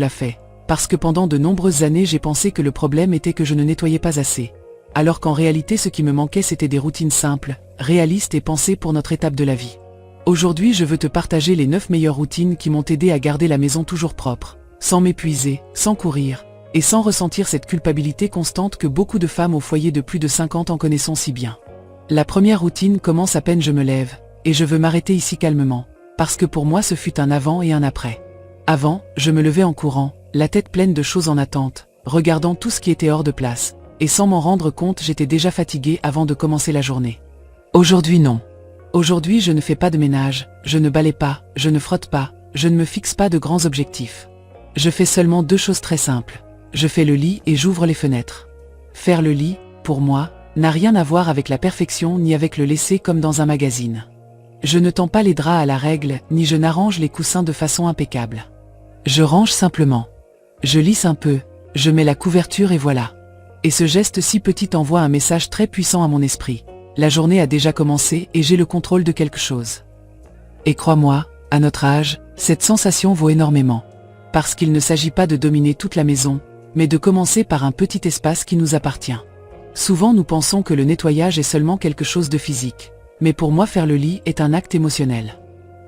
l'a fait. Parce que pendant de nombreuses années j'ai pensé que le problème était que je ne nettoyais pas assez. Alors qu'en réalité ce qui me manquait c'était des routines simples, réalistes et pensées pour notre étape de la vie. Aujourd'hui je veux te partager les 9 meilleures routines qui m'ont aidé à garder la maison toujours propre, sans m'épuiser, sans courir, et sans ressentir cette culpabilité constante que beaucoup de femmes au foyer de plus de 50 ans connaissent si bien. La première routine commence à peine je me lève, et je veux m'arrêter ici calmement, parce que pour moi ce fut un avant et un après. Avant, je me levais en courant, la tête pleine de choses en attente, regardant tout ce qui était hors de place, et sans m'en rendre compte j'étais déjà fatiguée avant de commencer la journée. Aujourd'hui non. Aujourd'hui je ne fais pas de ménage, je ne balaie pas, je ne frotte pas, je ne me fixe pas de grands objectifs. Je fais seulement 2 choses très simples. Je fais le lit et j'ouvre les fenêtres. Faire le lit, pour moi, n'a rien à voir avec la perfection ni avec le laisser comme dans un magazine. Je ne tends pas les draps à la règle, ni je n'arrange les coussins de façon impeccable. Je range simplement. Je lisse un peu, je mets la couverture et voilà. Et ce geste si petit envoie un message très puissant à mon esprit. La journée a déjà commencé et j'ai le contrôle de quelque chose. Et crois-moi, à notre âge, cette sensation vaut énormément. Parce qu'il ne s'agit pas de dominer toute la maison, mais de commencer par un petit espace qui nous appartient. Souvent nous pensons que le nettoyage est seulement quelque chose de physique. Mais pour moi faire le lit est un acte émotionnel.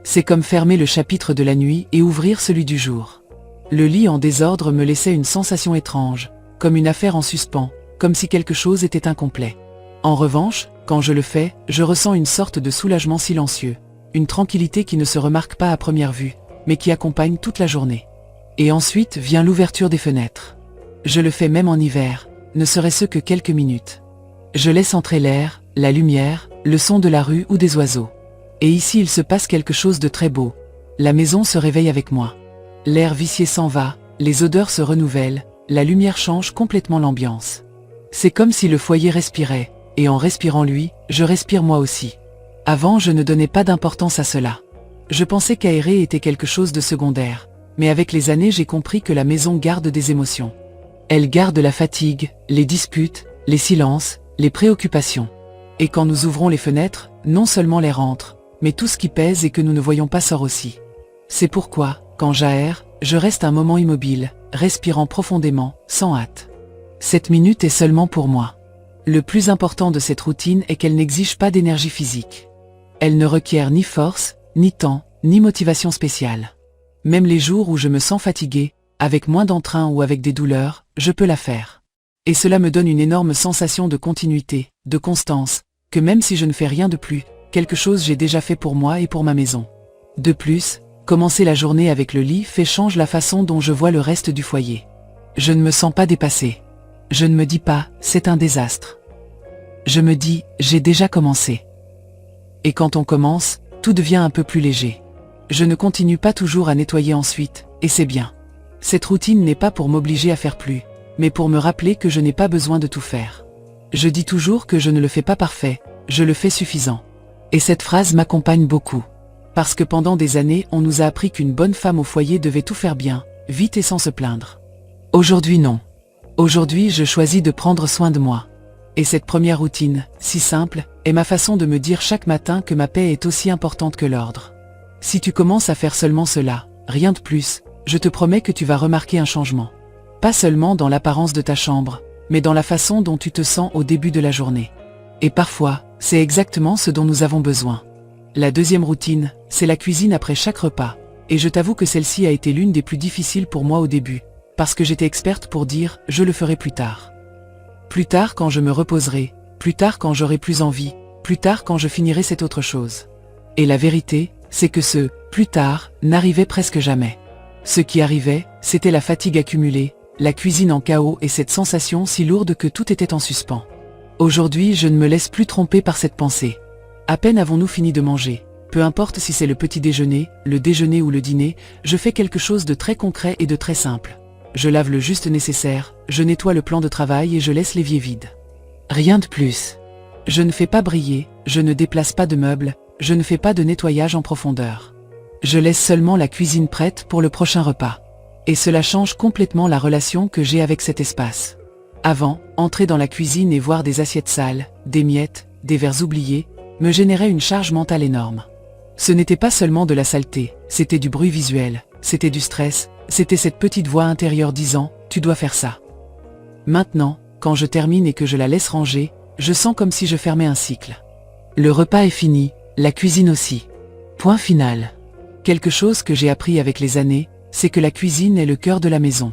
C'est comme fermer le chapitre de la nuit et ouvrir celui du jour. Le lit en désordre me laissait une sensation étrange, comme une affaire en suspens, comme si quelque chose était incomplet. En revanche, quand je le fais, je ressens une sorte de soulagement silencieux, une tranquillité qui ne se remarque pas à première vue, mais qui accompagne toute la journée. Et ensuite vient l'ouverture des fenêtres. Je le fais même en hiver, ne serait-ce que quelques minutes. Je laisse entrer l'air, la lumière, le son de la rue ou des oiseaux. Et ici il se passe quelque chose de très beau. La maison se réveille avec moi. L'air vicié s'en va, les odeurs se renouvellent, la lumière change complètement l'ambiance. C'est comme si le foyer respirait, et en respirant lui, je respire moi aussi. Avant je ne donnais pas d'importance à cela. Je pensais qu'aérer était quelque chose de secondaire, mais avec les années j'ai compris que la maison garde des émotions. Elle garde la fatigue, les disputes, les silences, les préoccupations. Et quand nous ouvrons les fenêtres, non seulement l'air entre, mais tout ce qui pèse et que nous ne voyons pas sort aussi. C'est pourquoi, quand j'aère, je reste un moment immobile, respirant profondément, sans hâte. Cette minute est seulement pour moi. Le plus important de cette routine est qu'elle n'exige pas d'énergie physique. Elle ne requiert ni force, ni temps, ni motivation spéciale. Même les jours où je me sens fatigué, avec moins d'entrain ou avec des douleurs, je peux la faire. Et cela me donne une énorme sensation de continuité, de constance, que même si je ne fais rien de plus, quelque chose j'ai déjà fait pour moi et pour ma maison. De plus, commencer la journée avec le lit change la façon dont je vois le reste du foyer. Je ne me sens pas dépassée. Je ne me dis pas, c'est un désastre. Je me dis, j'ai déjà commencé. Et quand on commence, tout devient un peu plus léger. Je ne continue pas toujours à nettoyer ensuite, et c'est bien. Cette routine n'est pas pour m'obliger à faire plus, mais pour me rappeler que je n'ai pas besoin de tout faire. Je dis toujours que je ne le fais pas parfait, je le fais suffisant. Et cette phrase m'accompagne beaucoup. Parce que pendant des années, on nous a appris qu'une bonne femme au foyer devait tout faire bien, vite et sans se plaindre. Aujourd'hui non. Aujourd'hui je choisis de prendre soin de moi. Et cette première routine, si simple, est ma façon de me dire chaque matin que ma paix est aussi importante que l'ordre. Si tu commences à faire seulement cela, rien de plus, je te promets que tu vas remarquer un changement. Pas seulement dans l'apparence de ta chambre, mais dans la façon dont tu te sens au début de la journée. Et parfois, c'est exactement ce dont nous avons besoin. La deuxième routine, c'est la cuisine après chaque repas. Et je t'avoue que celle-ci a été l'une des plus difficiles pour moi au début, parce que j'étais experte pour dire « je le ferai plus tard ». Plus tard quand je me reposerai, plus tard quand j'aurai plus envie, plus tard quand je finirai cette autre chose. Et la vérité, c'est que ce « plus tard » n'arrivait presque jamais. Ce qui arrivait, c'était la fatigue accumulée, la cuisine en chaos et cette sensation si lourde que tout était en suspens. Aujourd'hui, je ne me laisse plus tromper par cette pensée. À peine avons-nous fini de manger. Peu importe si c'est le petit déjeuner, le déjeuner ou le dîner, je fais quelque chose de très concret et de très simple. Je lave le juste nécessaire, je nettoie le plan de travail et je laisse l'évier vide. Rien de plus. Je ne fais pas briller, je ne déplace pas de meubles, je ne fais pas de nettoyage en profondeur. Je laisse seulement la cuisine prête pour le prochain repas. Et cela change complètement la relation que j'ai avec cet espace. Avant, entrer dans la cuisine et voir des assiettes sales, des miettes, des verres oubliés, me générait une charge mentale énorme. Ce n'était pas seulement de la saleté, c'était du bruit visuel, c'était du stress, C'était cette petite voix intérieure disant « Tu dois faire ça ». Maintenant, quand je termine et que je la laisse ranger, je sens comme si je fermais un cycle. Le repas est fini, la cuisine aussi. Point final. Quelque chose que j'ai appris avec les années, c'est que la cuisine est le cœur de la maison.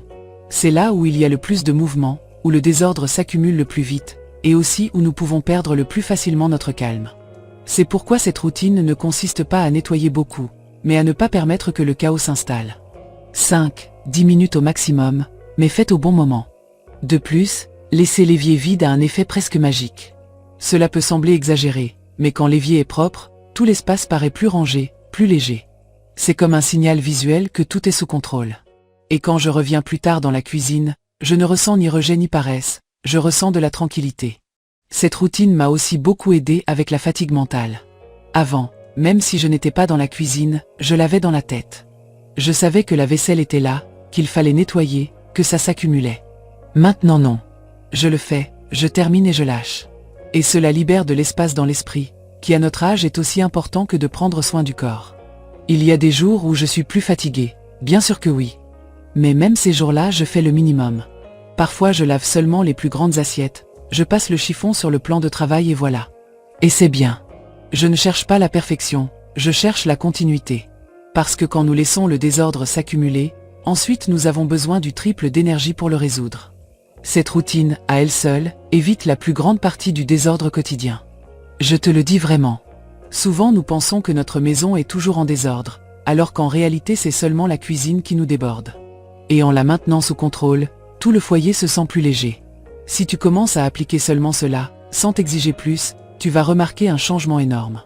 C'est là où il y a le plus de mouvement, où le désordre s'accumule le plus vite, et aussi où nous pouvons perdre le plus facilement notre calme. C'est pourquoi cette routine ne consiste pas à nettoyer beaucoup, mais à ne pas permettre que le chaos s'installe. 5-10 minutes au maximum, mais faites au bon moment. De plus, laisser l'évier vide a un effet presque magique. Cela peut sembler exagéré, mais quand l'évier est propre, tout l'espace paraît plus rangé, plus léger. C'est comme un signal visuel que tout est sous contrôle. Et quand je reviens plus tard dans la cuisine, je ne ressens ni rejet ni paresse, je ressens de la tranquillité. Cette routine m'a aussi beaucoup aidé avec la fatigue mentale. Avant, même si je n'étais pas dans la cuisine, je l'avais dans la tête. Je savais que la vaisselle était là, qu'il fallait nettoyer, que ça s'accumulait. Maintenant non. Je le fais, je termine et je lâche. Et cela libère de l'espace dans l'esprit, qui à notre âge est aussi important que de prendre soin du corps. Il y a des jours où je suis plus fatigué, bien sûr que oui. Mais même ces jours-là, je fais le minimum. Parfois je lave seulement les plus grandes assiettes, je passe le chiffon sur le plan de travail et voilà. Et c'est bien. Je ne cherche pas la perfection, je cherche la continuité. Parce que quand nous laissons le désordre s'accumuler, ensuite nous avons besoin du triple d'énergie pour le résoudre. Cette routine, à elle seule, évite la plus grande partie du désordre quotidien. Je te le dis vraiment. Souvent nous pensons que notre maison est toujours en désordre, alors qu'en réalité c'est seulement la cuisine qui nous déborde. Et en la maintenant sous contrôle, tout le foyer se sent plus léger. Si tu commences à appliquer seulement cela, sans t'exiger plus, tu vas remarquer un changement énorme.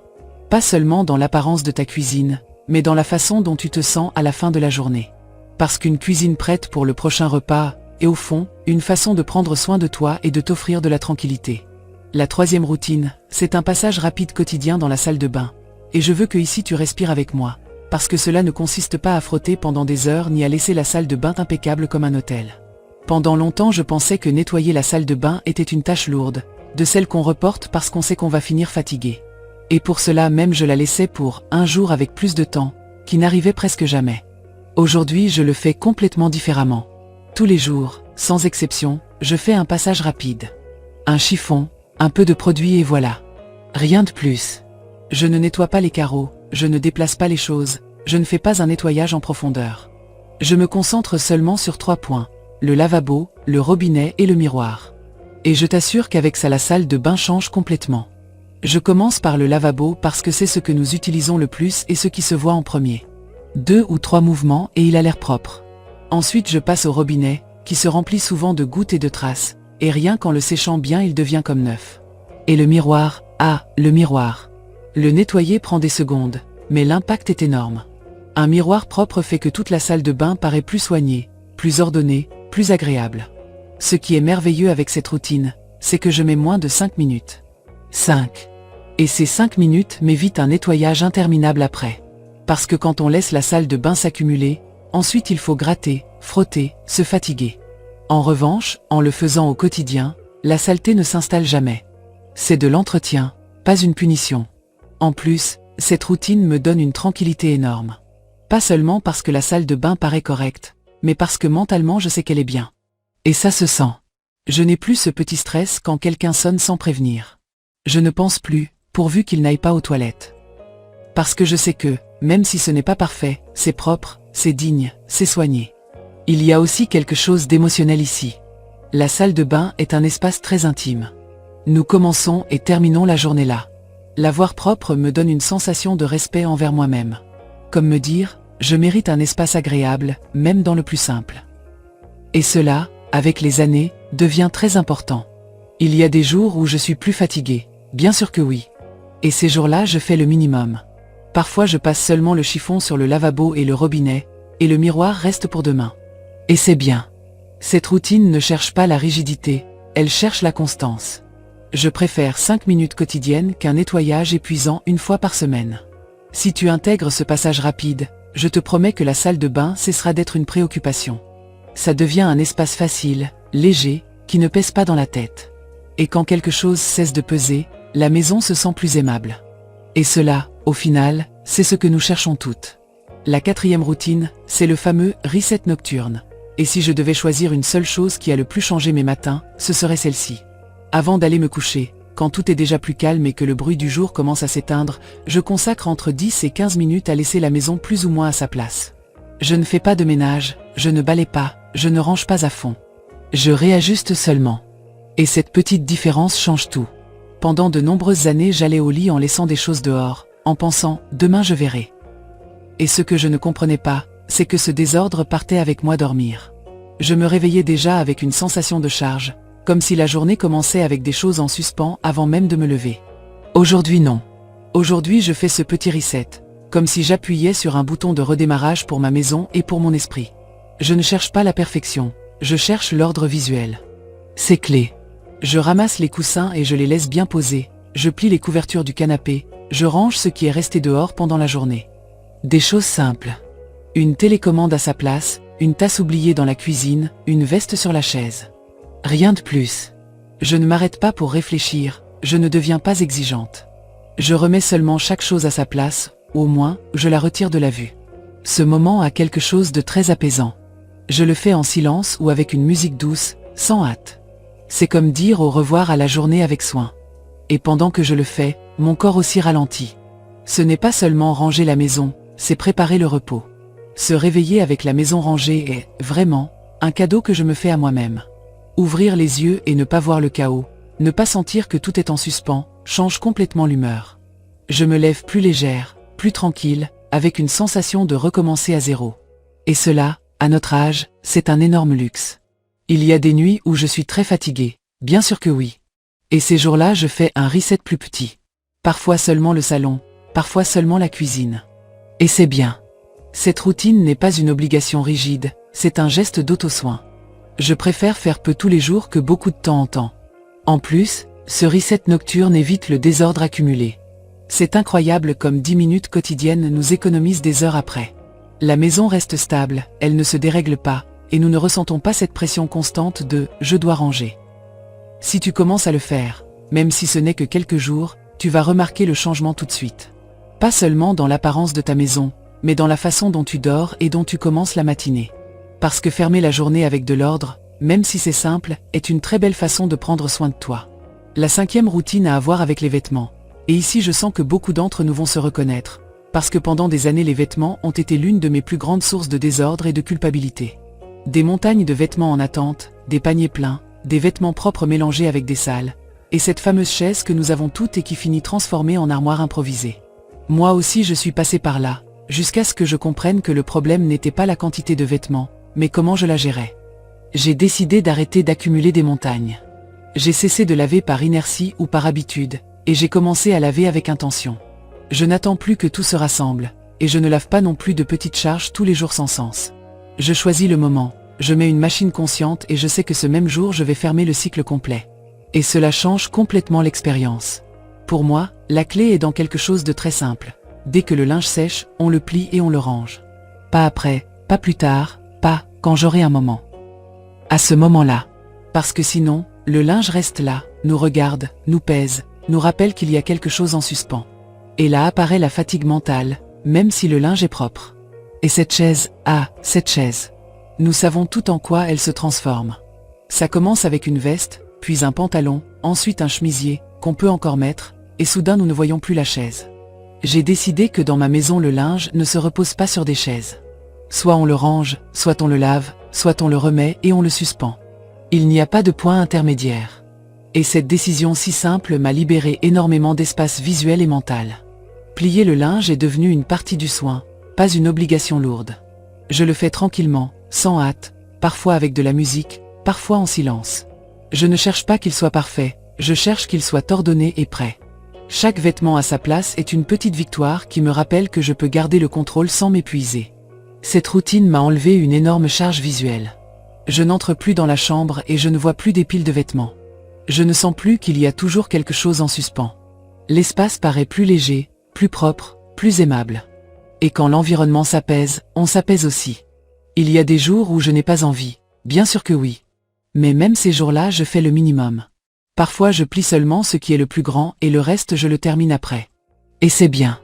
Pas seulement dans l'apparence de ta cuisine, mais dans la façon dont tu te sens à la fin de la journée. Parce qu'une cuisine prête pour le prochain repas est au fond une façon de prendre soin de toi et de t'offrir de la tranquillité. La troisième routine, c'est un passage rapide quotidien dans la salle de bain. Et je veux que ici tu respires avec moi, parce que cela ne consiste pas à frotter pendant des heures ni à laisser la salle de bain impeccable comme un hôtel. Pendant longtemps je pensais que nettoyer la salle de bain était une tâche lourde, de celle qu'on reporte parce qu'on sait qu'on va finir fatigué. Et pour cela même je la laissais pour un jour avec plus de temps, qui n'arrivait presque jamais. Aujourd'hui je le fais complètement différemment. Tous les jours, sans exception, je fais un passage rapide. Un chiffon, un peu de produit et voilà. Rien de plus. Je ne nettoie pas les carreaux, je ne déplace pas les choses, je ne fais pas un nettoyage en profondeur. Je me concentre seulement sur 3 points, le lavabo, le robinet et le miroir. Et je t'assure qu'avec ça la salle de bain change complètement. Je commence par le lavabo parce que c'est ce que nous utilisons le plus et ce qui se voit en premier. 2 ou 3 mouvements et il a l'air propre. Ensuite je passe au robinet, qui se remplit souvent de gouttes et de traces, et rien qu'en le séchant bien il devient comme neuf. Et le miroir, le miroir. Le nettoyer prend des secondes, mais l'impact est énorme. Un miroir propre fait que toute la salle de bain paraît plus soignée, plus ordonnée, plus agréable. Ce qui est merveilleux avec cette routine, c'est que je mets moins de 5 minutes. 5. Et ces 5 minutes m'évitent un nettoyage interminable après. Parce que quand on laisse la salle de bain s'accumuler, ensuite il faut gratter, frotter, se fatiguer. En revanche, en le faisant au quotidien, la saleté ne s'installe jamais. C'est de l'entretien, pas une punition. En plus, cette routine me donne une tranquillité énorme. Pas seulement parce que la salle de bain paraît correcte, mais parce que mentalement je sais qu'elle est bien. Et ça se sent. Je n'ai plus ce petit stress quand quelqu'un sonne sans prévenir. Je ne pense plus, pourvu qu'il n'aille pas aux toilettes. Parce que je sais que, même si ce n'est pas parfait, c'est propre, c'est digne, c'est soigné. Il y a aussi quelque chose d'émotionnel ici. La salle de bain est un espace très intime. Nous commençons et terminons la journée là. La voir propre me donne une sensation de respect envers moi-même. Comme me dire, je mérite un espace agréable, même dans le plus simple. Et cela, avec les années, devient très important. Il y a des jours où je suis plus fatigué, bien sûr que oui. Et ces jours-là je fais le minimum. Parfois je passe seulement le chiffon sur le lavabo et le robinet, et le miroir reste pour demain. Et c'est bien. Cette routine ne cherche pas la rigidité, elle cherche la constance. Je préfère 5 minutes quotidiennes qu'un nettoyage épuisant une fois par semaine. Si tu intègres ce passage rapide, je te promets que la salle de bain cessera d'être une préoccupation. Ça devient un espace facile, léger, qui ne pèse pas dans la tête. Et quand quelque chose cesse de peser, la maison se sent plus aimable. Et cela, au final, c'est ce que nous cherchons toutes. La quatrième routine, c'est le fameux reset nocturne. Et si je devais choisir une seule chose qui a le plus changé mes matins, ce serait celle-ci. Avant d'aller me coucher, quand tout est déjà plus calme et que le bruit du jour commence à s'éteindre, je consacre entre 10 et 15 minutes à laisser la maison plus ou moins à sa place. Je ne fais pas de ménage, je ne balaie pas, je ne range pas à fond. Je réajuste seulement. Et cette petite différence change tout. Pendant de nombreuses années, j'allais au lit en laissant des choses dehors, en pensant « demain je verrai ». Et ce que je ne comprenais pas, c'est que ce désordre partait avec moi dormir. Je me réveillais déjà avec une sensation de charge, comme si la journée commençait avec des choses en suspens avant même de me lever. Aujourd'hui non. Aujourd'hui je fais ce petit reset, comme si j'appuyais sur un bouton de redémarrage pour ma maison et pour mon esprit. Je ne cherche pas la perfection, je cherche l'ordre visuel. C'est clé. Je ramasse les coussins et je les laisse bien posés, je plie les couvertures du canapé, je range ce qui est resté dehors pendant la journée. Des choses simples. Une télécommande à sa place, une tasse oubliée dans la cuisine, une veste sur la chaise. Rien de plus. Je ne m'arrête pas pour réfléchir, je ne deviens pas exigeante. Je remets seulement chaque chose à sa place, au moins, je la retire de la vue. Ce moment a quelque chose de très apaisant. Je le fais en silence ou avec une musique douce, sans hâte. C'est comme dire au revoir à la journée avec soin. Et pendant que je le fais, mon corps aussi ralentit. Ce n'est pas seulement ranger la maison, c'est préparer le repos. Se réveiller avec la maison rangée est, vraiment, un cadeau que je me fais à moi-même. Ouvrir les yeux et ne pas voir le chaos, ne pas sentir que tout est en suspens, change complètement l'humeur. Je me lève plus légère, plus tranquille, avec une sensation de recommencer à zéro. Et cela, à notre âge, c'est un énorme luxe. Il y a des nuits où je suis très fatiguée, bien sûr que oui. Et ces jours-là, je fais un reset plus petit. Parfois seulement le salon, parfois seulement la cuisine. Et c'est bien. Cette routine n'est pas une obligation rigide, c'est un geste d'auto-soin. Je préfère faire peu tous les jours que beaucoup de temps en temps. En plus, ce reset nocturne évite le désordre accumulé. C'est incroyable comme 10 minutes quotidiennes nous économisent des heures après. La maison reste stable, elle ne se dérègle pas, et nous ne ressentons pas cette pression constante de « je dois ranger ». Si tu commences à le faire, même si ce n'est que quelques jours, tu vas remarquer le changement tout de suite. Pas seulement dans l'apparence de ta maison, mais dans la façon dont tu dors et dont tu commences la matinée. Parce que fermer la journée avec de l'ordre, même si c'est simple, est une très belle façon de prendre soin de toi. La cinquième routine a à voir avec les vêtements. Et ici je sens que beaucoup d'entre nous vont se reconnaître, parce que pendant des années les vêtements ont été l'une de mes plus grandes sources de désordre et de culpabilité. Des montagnes de vêtements en attente, des paniers pleins, des vêtements propres mélangés avec des sales, et cette fameuse chaise que nous avons toutes et qui finit transformée en armoire improvisée. Moi aussi je suis passée par là, jusqu'à ce que je comprenne que le problème n'était pas la quantité de vêtements, mais comment je la gérais. J'ai décidé d'arrêter d'accumuler des montagnes. J'ai cessé de laver par inertie ou par habitude, et j'ai commencé à laver avec intention. Je n'attends plus que tout se rassemble, et je ne lave pas non plus de petites charges tous les jours sans sens. Je choisis le moment, je mets une machine consciente et je sais que ce même jour je vais fermer le cycle complet. Et cela change complètement l'expérience. Pour moi, la clé est dans quelque chose de très simple. Dès que le linge sèche, on le plie et on le range. Pas après, pas plus tard, pas quand j'aurai un moment. À ce moment-là. Parce que sinon, le linge reste là, nous regarde, nous pèse, nous rappelle qu'il y a quelque chose en suspens. Et là apparaît la fatigue mentale, même si le linge est propre. Et cette chaise, cette chaise. Nous savons tout en quoi elle se transforme. Ça commence avec une veste, puis un pantalon, ensuite un chemisier, qu'on peut encore mettre, et soudain nous ne voyons plus la chaise. J'ai décidé que dans ma maison le linge ne se repose pas sur des chaises. Soit on le range, soit on le lave, soit on le remet et on le suspend. Il n'y a pas de point intermédiaire. Et cette décision si simple m'a libéré énormément d'espace visuel et mental. Plier le linge est devenu une partie du soin, pas une obligation lourde. Je le fais tranquillement, sans hâte, parfois avec de la musique, parfois en silence. Je ne cherche pas qu'il soit parfait, je cherche qu'il soit ordonné et prêt. Chaque vêtement à sa place est une petite victoire qui me rappelle que je peux garder le contrôle sans m'épuiser. Cette routine m'a enlevé une énorme charge visuelle. Je n'entre plus dans la chambre et je ne vois plus des piles de vêtements. Je ne sens plus qu'il y a toujours quelque chose en suspens. L'espace paraît plus léger, plus propre, plus aimable. Et quand l'environnement s'apaise, on s'apaise aussi. Il y a des jours où je n'ai pas envie, bien sûr que oui. Mais même ces jours-là, je fais le minimum. Parfois je plie seulement ce qui est le plus grand et le reste je le termine après. Et c'est bien.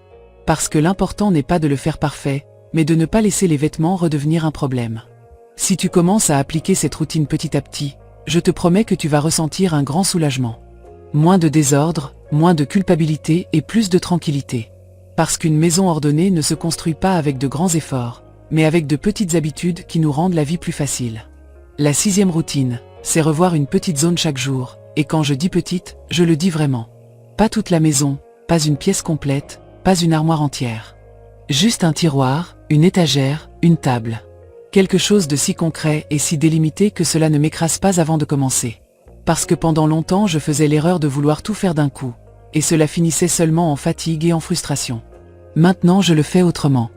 Parce que l'important n'est pas de le faire parfait, mais de ne pas laisser les vêtements redevenir un problème. Si tu commences à appliquer cette routine petit à petit, je te promets que tu vas ressentir un grand soulagement. Moins de désordre, moins de culpabilité et plus de tranquillité. Parce qu'une maison ordonnée ne se construit pas avec de grands efforts, mais avec de petites habitudes qui nous rendent la vie plus facile. La 6e routine, c'est revoir une petite zone chaque jour, et quand je dis petite, je le dis vraiment. Pas toute la maison, pas une pièce complète, pas une armoire entière. Juste un tiroir, une étagère, une table. Quelque chose de si concret et si délimité que cela ne m'écrase pas avant de commencer. Parce que pendant longtemps je faisais l'erreur de vouloir tout faire d'un coup, et cela finissait seulement en fatigue et en frustration. Maintenant je le fais autrement.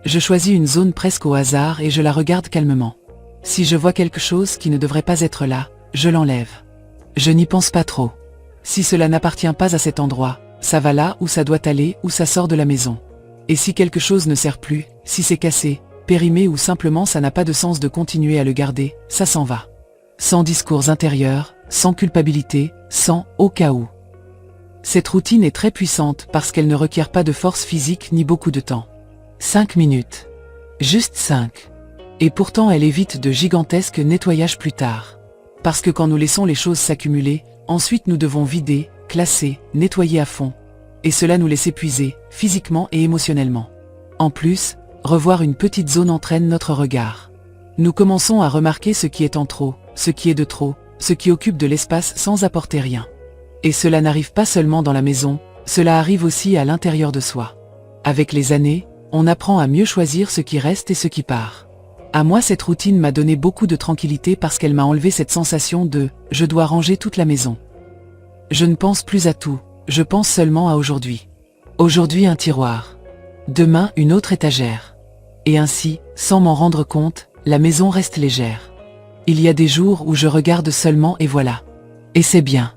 Je choisis une zone presque au hasard et je la regarde calmement. Si je vois quelque chose qui ne devrait pas être là, je l'enlève. Je n'y pense pas trop. Si cela n'appartient pas à cet endroit, ça va là où ça doit aller ou ça sort de la maison. Et si quelque chose ne sert plus, si c'est cassé, périmé ou simplement ça n'a pas de sens de continuer à le garder, ça s'en va. Sans discours intérieur, sans culpabilité, sans « au cas où ». Cette routine est très puissante parce qu'elle ne requiert pas de force physique ni beaucoup de temps. 5 minutes. Juste 5. Et pourtant elle évite de gigantesques nettoyages plus tard. Parce que quand nous laissons les choses s'accumuler, ensuite nous devons vider, classer, nettoyer à fond. Et cela nous laisse épuiser, physiquement et émotionnellement. En plus, revoir une petite zone entraîne notre regard. Nous commençons à remarquer ce qui est en trop, ce qui est de trop, ce qui occupe de l'espace sans apporter rien. Et cela n'arrive pas seulement dans la maison, cela arrive aussi à l'intérieur de soi. Avec les années, on apprend à mieux choisir ce qui reste et ce qui part. À moi cette routine m'a donné beaucoup de tranquillité parce qu'elle m'a enlevé cette sensation de « je dois ranger toute la maison ». Je ne pense plus à tout, je pense seulement à aujourd'hui. Aujourd'hui un tiroir. Demain une autre étagère. Et ainsi, sans m'en rendre compte, la maison reste légère. Il y a des jours où je regarde seulement et voilà. Et c'est bien.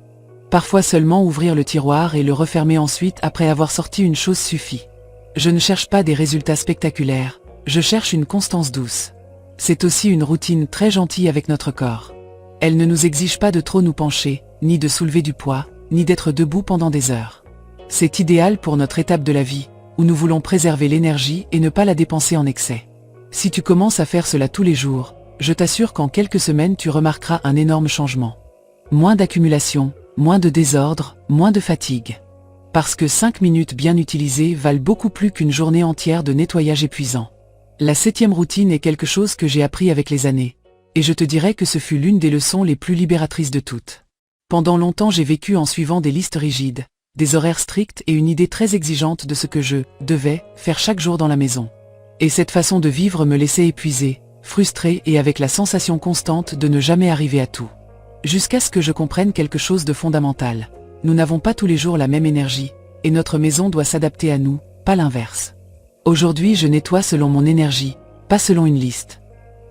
Parfois seulement ouvrir le tiroir et le refermer ensuite après avoir sorti une chose suffit. Je ne cherche pas des résultats spectaculaires, je cherche une constance douce. C'est aussi une routine très gentille avec notre corps. Elle ne nous exige pas de trop nous pencher, ni de soulever du poids, ni d'être debout pendant des heures. C'est idéal pour notre étape de la vie, où nous voulons préserver l'énergie et ne pas la dépenser en excès. Si tu commences à faire cela tous les jours, je t'assure qu'en quelques semaines tu remarqueras un énorme changement. Moins d'accumulation, moins de désordre, moins de fatigue. Parce que 5 minutes bien utilisées valent beaucoup plus qu'une journée entière de nettoyage épuisant. La 7e routine est quelque chose que j'ai appris avec les années. Et je te dirais que ce fut l'une des leçons les plus libératrices de toutes. Pendant longtemps j'ai vécu en suivant des listes rigides, des horaires stricts et une idée très exigeante de ce que je devais faire chaque jour dans la maison. Et cette façon de vivre me laissait épuisé, frustré et avec la sensation constante de ne jamais arriver à tout. Jusqu'à ce que je comprenne quelque chose de fondamental. Nous n'avons pas tous les jours la même énergie, et notre maison doit s'adapter à nous, pas l'inverse. Aujourd'hui je nettoie selon mon énergie, pas selon une liste.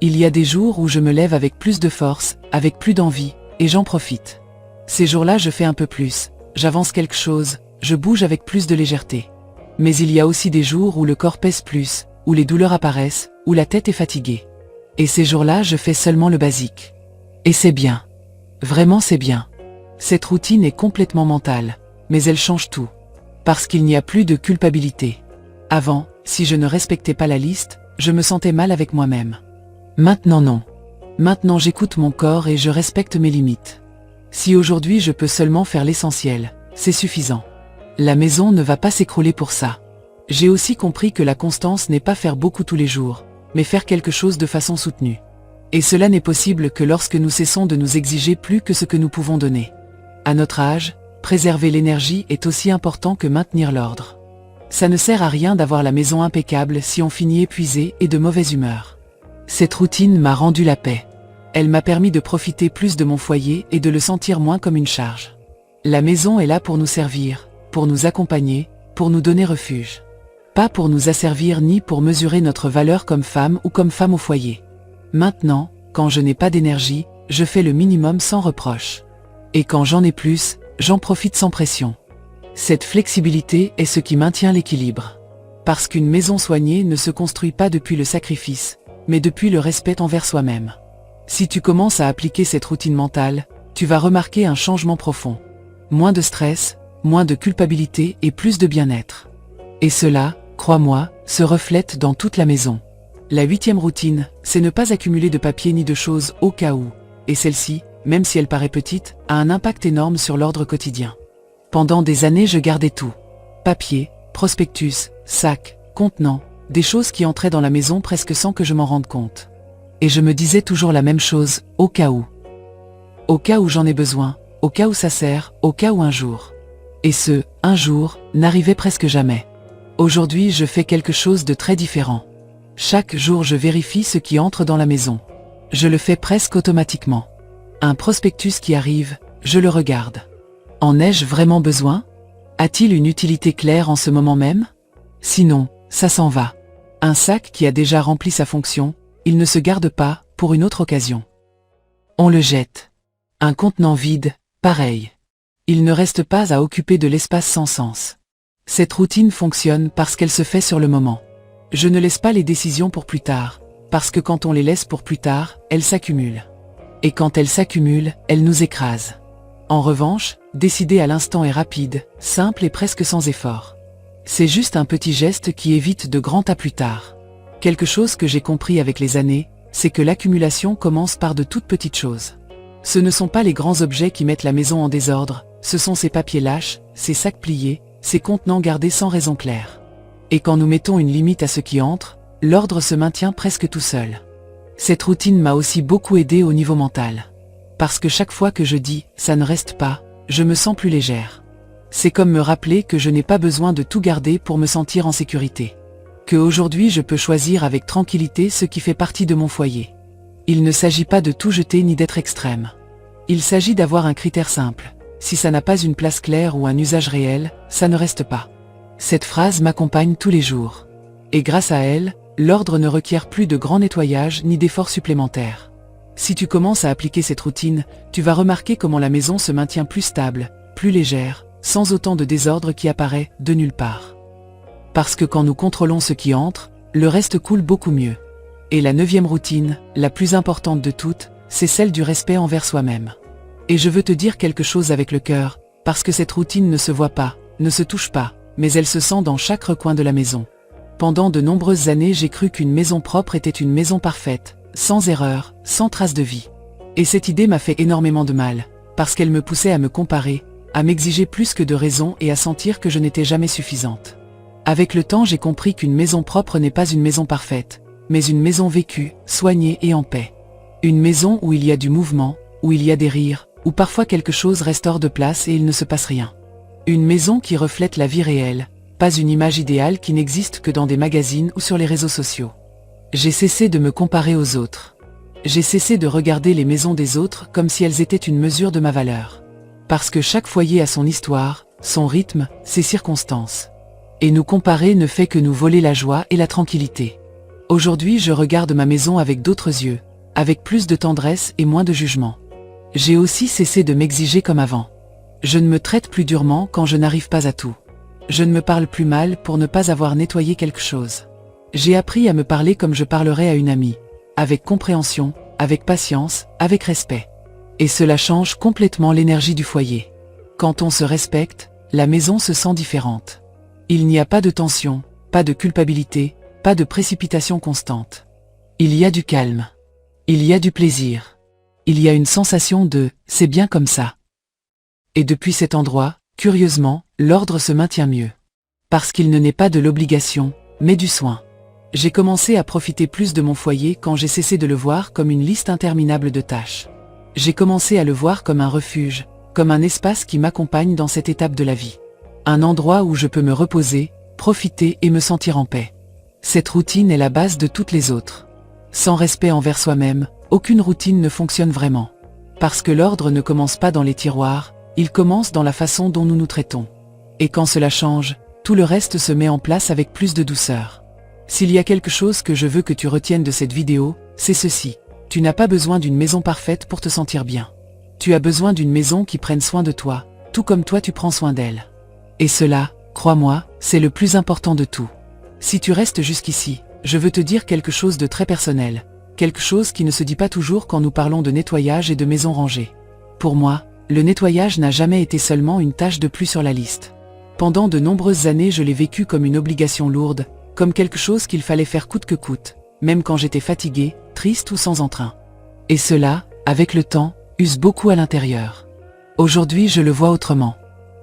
Il y a des jours où je me lève avec plus de force, avec plus d'envie, et j'en profite. Ces jours-là je fais un peu plus, j'avance quelque chose, je bouge avec plus de légèreté. Mais il y a aussi des jours où le corps pèse plus, où les douleurs apparaissent, où la tête est fatiguée. Et ces jours-là je fais seulement le basique. Et c'est bien. Vraiment c'est bien. Cette routine est complètement mentale, mais elle change tout. Parce qu'il n'y a plus de culpabilité. Avant, si je ne respectais pas la liste, je me sentais mal avec moi-même. Maintenant non. Maintenant j'écoute mon corps et je respecte mes limites. Si aujourd'hui je peux seulement faire l'essentiel, c'est suffisant. La maison ne va pas s'écrouler pour ça. J'ai aussi compris que la constance n'est pas faire beaucoup tous les jours, mais faire quelque chose de façon soutenue. Et cela n'est possible que lorsque nous cessons de nous exiger plus que ce que nous pouvons donner. À notre âge, préserver l'énergie est aussi important que maintenir l'ordre. Ça ne sert à rien d'avoir la maison impeccable si on finit épuisé et de mauvaise humeur. Cette routine m'a rendu la paix. Elle m'a permis de profiter plus de mon foyer et de le sentir moins comme une charge. La maison est là pour nous servir, pour nous accompagner, pour nous donner refuge. Pas pour nous asservir ni pour mesurer notre valeur comme femme ou comme femme au foyer. Maintenant, quand je n'ai pas d'énergie, je fais le minimum sans reproche. Et quand j'en ai plus, j'en profite sans pression. Cette flexibilité est ce qui maintient l'équilibre. Parce qu'une maison soignée ne se construit pas depuis le sacrifice, mais depuis le respect envers soi-même. Si tu commences à appliquer cette routine mentale, tu vas remarquer un changement profond. Moins de stress, moins de culpabilité et plus de bien-être. Et cela, crois-moi, se reflète dans toute la maison. La 8e routine, c'est ne pas accumuler de papier ni de choses au cas où. Et celle-ci, même si elle paraît petite, a un impact énorme sur l'ordre quotidien. Pendant des années, je gardais tout. Papier, prospectus, sacs, contenants, des choses qui entraient dans la maison presque sans que je m'en rende compte. Et je me disais toujours la même chose, au cas où. Au cas où j'en ai besoin, au cas où ça sert, au cas où un jour. Et ce « un jour » n'arrivait presque jamais. Aujourd'hui, je fais quelque chose de très différent. Chaque jour, je vérifie ce qui entre dans la maison. Je le fais presque automatiquement. Un prospectus qui arrive, je le regarde. En ai-je vraiment besoin? A-t-il une utilité claire en ce moment même? Sinon, ça s'en va. Un sac qui a déjà rempli sa fonction, il ne se garde pas pour une autre occasion. On le jette. Un contenant vide, pareil. Il ne reste pas à occuper de l'espace sans sens. Cette routine fonctionne parce qu'elle se fait sur le moment. Je ne laisse pas les décisions pour plus tard, parce que quand on les laisse pour plus tard, elles s'accumulent. Et quand elles s'accumulent, elles nous écrasent. En revanche, décider à l'instant est rapide, simple et presque sans effort. C'est juste un petit geste qui évite de grands tas plus tard. Quelque chose que j'ai compris avec les années, c'est que l'accumulation commence par de toutes petites choses. Ce ne sont pas les grands objets qui mettent la maison en désordre, ce sont ces papiers lâches, ces sacs pliés, ces contenants gardés sans raison claire. Et quand nous mettons une limite à ce qui entre, l'ordre se maintient presque tout seul. Cette routine m'a aussi beaucoup aidé au niveau mental. Parce que chaque fois que je dis « ça ne reste pas », je me sens plus légère. C'est comme me rappeler que je n'ai pas besoin de tout garder pour me sentir en sécurité. Que aujourd'hui je peux choisir avec tranquillité ce qui fait partie de mon foyer. Il ne s'agit pas de tout jeter ni d'être extrême. Il s'agit d'avoir un critère simple. Si ça n'a pas une place claire ou un usage réel, ça ne reste pas. Cette phrase m'accompagne tous les jours. Et grâce à elle, l'ordre ne requiert plus de grands nettoyages ni d'efforts supplémentaires. Si tu commences à appliquer cette routine, tu vas remarquer comment la maison se maintient plus stable, plus légère, sans autant de désordre qui apparaît de nulle part. Parce que quand nous contrôlons ce qui entre, le reste coule beaucoup mieux. Et la 9e routine, la plus importante de toutes, c'est celle du respect envers soi-même. Et je veux te dire quelque chose avec le cœur, parce que cette routine ne se voit pas, ne se touche pas, mais elle se sent dans chaque recoin de la maison. Pendant de nombreuses années, j'ai cru qu'une maison propre était une maison parfaite, sans erreur, sans trace de vie. Et cette idée m'a fait énormément de mal, parce qu'elle me poussait à me comparer, à m'exiger plus que de raison et à sentir que je n'étais jamais suffisante. Avec le temps, j'ai compris qu'une maison propre n'est pas une maison parfaite, mais une maison vécue, soignée et en paix. Une maison où il y a du mouvement, où il y a des rires, où parfois quelque chose reste hors de place et il ne se passe rien. Une maison qui reflète la vie réelle, pas une image idéale qui n'existe que dans des magazines ou sur les réseaux sociaux. J'ai cessé de me comparer aux autres. J'ai cessé de regarder les maisons des autres comme si elles étaient une mesure de ma valeur. Parce que chaque foyer a son histoire, son rythme, ses circonstances. Et nous comparer ne fait que nous voler la joie et la tranquillité. Aujourd'hui, je regarde ma maison avec d'autres yeux, avec plus de tendresse et moins de jugement. J'ai aussi cessé de m'exiger comme avant. Je ne me traite plus durement quand je n'arrive pas à tout. Je ne me parle plus mal pour ne pas avoir nettoyé quelque chose. J'ai appris à me parler comme je parlerais à une amie, avec compréhension, avec patience, avec respect. Et cela change complètement l'énergie du foyer. Quand on se respecte, la maison se sent différente. Il n'y a pas de tension, pas de culpabilité, pas de précipitation constante. Il y a du calme. Il y a du plaisir. Il y a une sensation de « c'est bien comme ça ». Et depuis cet endroit, curieusement, l'ordre se maintient mieux. Parce qu'il ne naît pas de l'obligation, mais du soin. J'ai commencé à profiter plus de mon foyer quand j'ai cessé de le voir comme une liste interminable de tâches. J'ai commencé à le voir comme un refuge, comme un espace qui m'accompagne dans cette étape de la vie. Un endroit où je peux me reposer, profiter et me sentir en paix. Cette routine est la base de toutes les autres. Sans respect envers soi-même, aucune routine ne fonctionne vraiment. Parce que l'ordre ne commence pas dans les tiroirs, il commence dans la façon dont nous nous traitons. Et quand cela change, tout le reste se met en place avec plus de douceur. S'il y a quelque chose que je veux que tu retiennes de cette vidéo, c'est ceci. Tu n'as pas besoin d'une maison parfaite pour te sentir bien. Tu as besoin d'une maison qui prenne soin de toi, tout comme toi tu prends soin d'elle. Et cela, crois-moi, c'est le plus important de tout. Si tu restes jusqu'ici, je veux te dire quelque chose de très personnel, quelque chose qui ne se dit pas toujours quand nous parlons de nettoyage et de maisons rangées. Pour moi, le nettoyage n'a jamais été seulement une tâche de plus sur la liste. Pendant de nombreuses années, je l'ai vécu comme une obligation lourde, comme quelque chose qu'il fallait faire coûte que coûte, même quand j'étais fatigué, triste ou sans entrain. Et cela, avec le temps, use beaucoup à l'intérieur. Aujourd'hui je le vois autrement.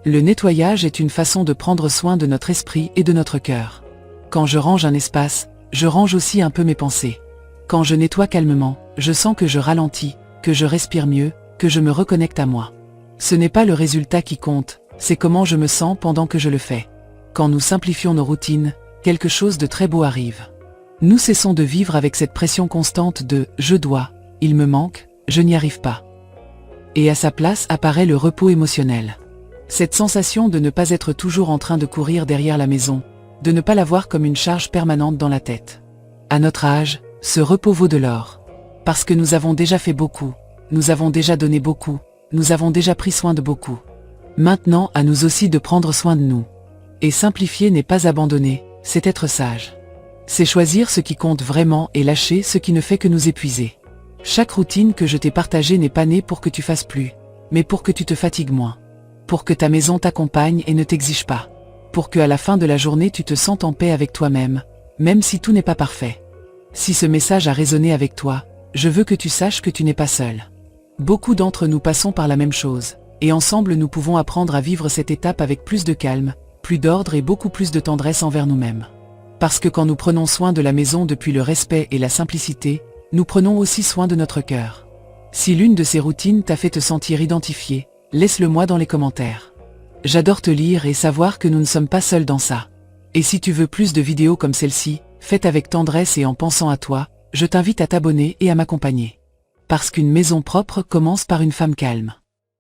Le nettoyage est une façon de prendre soin de notre esprit et de notre cœur. Quand je range un espace, je range aussi un peu mes pensées. Quand je nettoie calmement, je sens que je ralentis, que je respire mieux, que je me reconnecte à moi. Ce n'est pas le résultat qui compte, c'est comment je me sens pendant que je le fais. Quand nous simplifions nos routines, quelque chose de très beau arrive. Nous cessons de vivre avec cette pression constante de « je dois »,« il me manque »,« je n'y arrive pas ». Et à sa place apparaît le repos émotionnel. Cette sensation de ne pas être toujours en train de courir derrière la maison, de ne pas l'avoir comme une charge permanente dans la tête. À notre âge, ce repos vaut de l'or. Parce que nous avons déjà fait beaucoup, nous avons déjà donné beaucoup, nous avons déjà pris soin de beaucoup. Maintenant, à nous aussi de prendre soin de nous. Et simplifier n'est pas abandonner, c'est être sage. C'est choisir ce qui compte vraiment et lâcher ce qui ne fait que nous épuiser. Chaque routine que je t'ai partagée n'est pas née pour que tu fasses plus, mais pour que tu te fatigues moins. Pour que ta maison t'accompagne et ne t'exige pas. Pour que à la fin de la journée tu te sentes en paix avec toi-même, même si tout n'est pas parfait. Si ce message a résonné avec toi, je veux que tu saches que tu n'es pas seul. Beaucoup d'entre nous passons par la même chose, et ensemble nous pouvons apprendre à vivre cette étape avec plus de calme, plus d'ordre et beaucoup plus de tendresse envers nous-mêmes. Parce que quand nous prenons soin de la maison depuis le respect et la simplicité, nous prenons aussi soin de notre cœur. Si l'une de ces routines t'a fait te sentir identifié, laisse-le moi dans les commentaires. J'adore te lire et savoir que nous ne sommes pas seuls dans ça. Et si tu veux plus de vidéos comme celle-ci, faites avec tendresse et en pensant à toi, je t'invite à t'abonner et à m'accompagner. Parce qu'une maison propre commence par une femme calme.